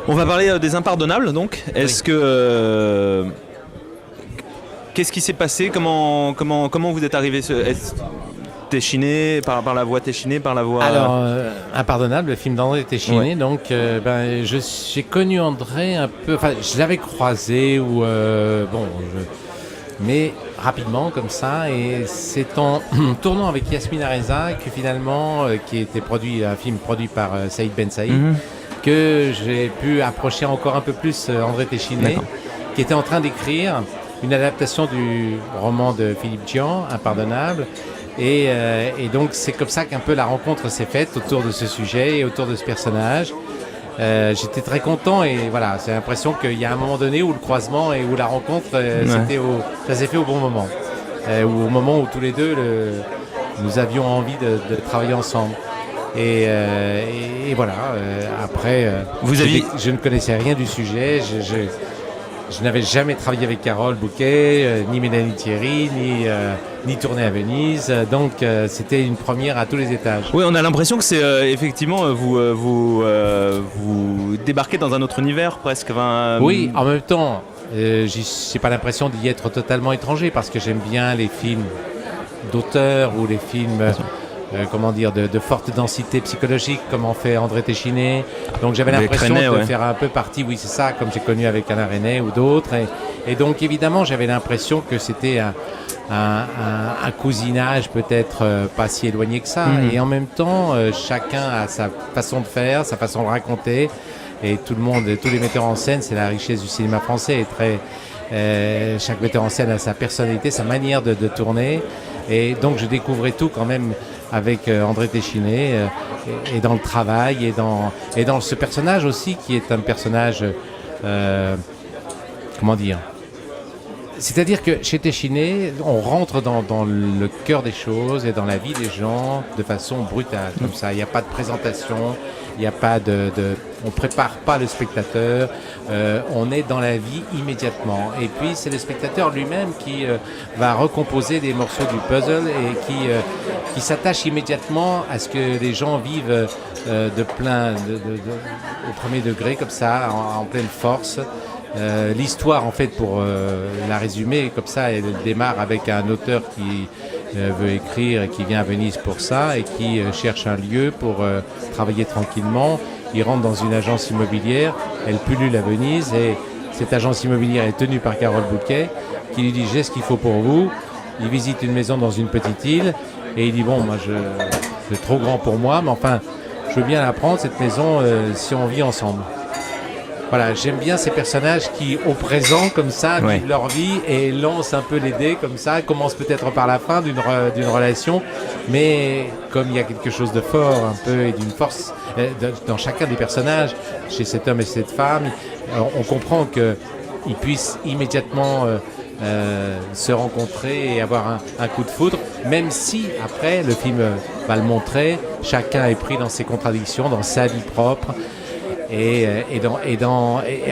On va parler des impardonnables donc. Est-ce que qu'est-ce qui s'est passé? Comment vous êtes arrivé Téchiné par la voix Téchiné, par la voix. Alors, Impardonnable, le film d'André Téchiné. Donc, j'ai connu André un peu. Enfin, je l'avais croisé mais rapidement comme ça. Et c'est en tournant avec Yasmina Reza que finalement, qui était un film produit par Saïd Ben Saïd, que j'ai pu approcher encore un peu plus André Téchiné, qui était en train d'écrire une adaptation du roman de Philippe Dian, Impardonnable. Et donc c'est comme ça qu'un peu la rencontre s'est faite autour de ce sujet et autour de ce personnage. J'étais très content et voilà, j'ai l'impression qu'il y a un moment donné où le croisement et où la rencontre, ça s'est fait au bon moment. Ou au moment où tous les deux, nous avions envie de travailler ensemble. Et voilà, après, je ne connaissais rien du sujet. Je n'avais jamais travaillé avec Carole Bouquet, ni Mélanie Thierry, ni tourné à Venise. Donc, c'était une première à tous les étages. Oui, on a l'impression que c'est effectivement, vous débarquez dans un autre univers presque. Oui, en même temps, j'ai pas l'impression d'y être totalement étranger parce que j'aime bien les films d'auteur ou les films... de forte densité psychologique comme en fait André Téchiné. Donc j'avais l'impression de faire un peu partie, oui c'est ça, comme j'ai connu avec Alain Resnais ou d'autres. Et donc évidemment j'avais l'impression que c'était un cousinage peut-être pas si éloigné que ça. Et en même temps, chacun a sa façon de faire, sa façon de raconter. Et tous les metteurs en scène, c'est la richesse du cinéma français. Chaque metteur en scène a sa personnalité, sa manière de tourner. Et donc je découvrais tout quand même avec André Téchiné et dans le travail et dans ce personnage aussi qui est un personnage c'est-à-dire que chez Téchiné on rentre dans le cœur des choses et dans la vie des gens de façon brutale comme ça, il n'y a pas de présentation, il n'y a pas on prépare pas le spectateur, on est dans la vie immédiatement. Et puis c'est le spectateur lui-même qui va recomposer des morceaux du puzzle et qui s'attache immédiatement à ce que les gens vivent au premier degré comme ça, en pleine force. L'histoire en fait pour la résumer comme ça, elle démarre avec un auteur qui veut écrire et qui vient à Venise pour ça et qui cherche un lieu pour travailler tranquillement. Il rentre dans une agence immobilière, elle pullule à Venise et cette agence immobilière est tenue par Carole Bouquet qui lui dit « j'ai ce qu'il faut pour vous ». Il visite une maison dans une petite île et il dit « bon, moi c'est trop grand pour moi, mais enfin je veux bien la prendre cette maison si on vit ensemble ». Voilà, j'aime bien ces personnages qui, au présent, comme ça, vivent leur vie et lancent un peu les dés, comme ça, commencent peut-être par la fin d'une relation, mais comme il y a quelque chose de fort, un peu, et d'une force dans chacun des personnages, chez cet homme et cette femme, on comprend qu'ils puissent immédiatement se rencontrer et avoir un coup de foudre, même si, après, le film va le montrer, chacun est pris dans ses contradictions, dans sa vie propre. Et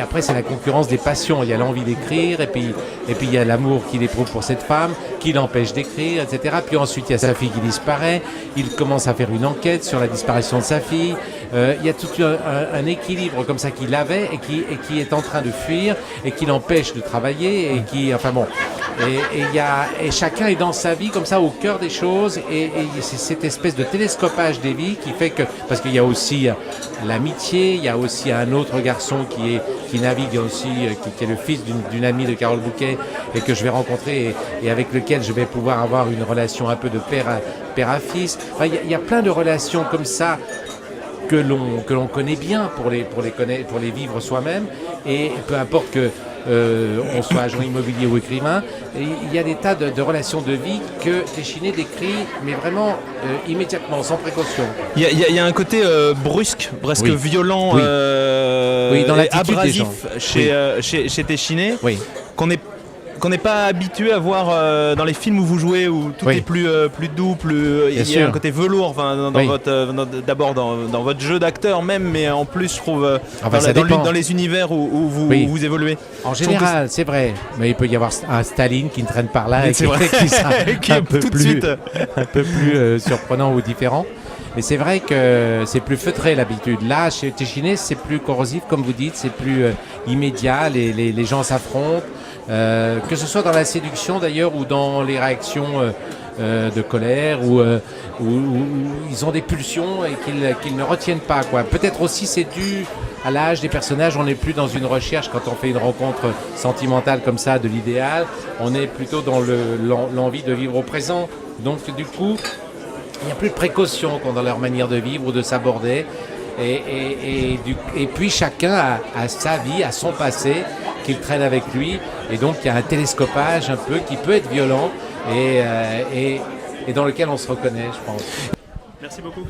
après c'est la concurrence des passions. Il y a l'envie d'écrire et puis il y a l'amour qu'il éprouve pour cette femme qui l'empêche d'écrire, etc. Puis ensuite il y a sa fille qui disparaît. Il commence à faire une enquête sur la disparition de sa fille. Il y a tout un équilibre comme ça qu'il avait et qui est en train de fuir et qui l'empêche de travailler et chacun est dans sa vie comme ça au cœur des choses et c'est cette espèce de télescopage des vies qui fait que, parce qu'il y a aussi l'amitié, il y a aussi un autre garçon qui navigue aussi, qui est le fils d'une amie de Carole Bouquet et que je vais rencontrer et avec lequel je vais pouvoir avoir une relation un peu de père à fils. Enfin, il y a plein de relations comme ça que l'on connaît bien pour les vivre soi-même et peu importe que on soit agent immobilier ou écrivain, il y a des tas de relations de vie que Téchiné décrit, mais vraiment immédiatement, sans précaution. Il y a un côté brusque, presque violent, dans l'attitude abrasif des gens. Chez Téchiné, qu'on n'est pas habitué à voir dans les films où vous jouez, où tout est plus doux, il y a un côté velours d'abord dans votre jeu d'acteur même, mais en plus je trouve dans les univers où vous évoluez. En général, c'est vrai, mais il peut y avoir un Staline qui ne traîne par là et qui sera un peu plus surprenant ou différent. Mais c'est vrai que c'est plus feutré l'habitude. Là, chez Téchiné, c'est plus corrosif, comme vous dites, c'est plus immédiat, les gens s'affrontent, que ce soit dans la séduction d'ailleurs ou dans les réactions de colère où ils ont des pulsions et qu'ils ne retiennent pas, quoi. Peut-être aussi c'est dû à l'âge des personnages, on n'est plus dans une recherche quand on fait une rencontre sentimentale comme ça de l'idéal, on est plutôt dans l'envie de vivre au présent. Donc du coup, il n'y a plus de précaution dans leur manière de vivre ou de s'aborder. Et puis chacun a sa vie, a son passé qu'il traîne avec lui. Et donc il y a un télescopage un peu qui peut être violent et dans lequel on se reconnaît, je pense. Merci beaucoup.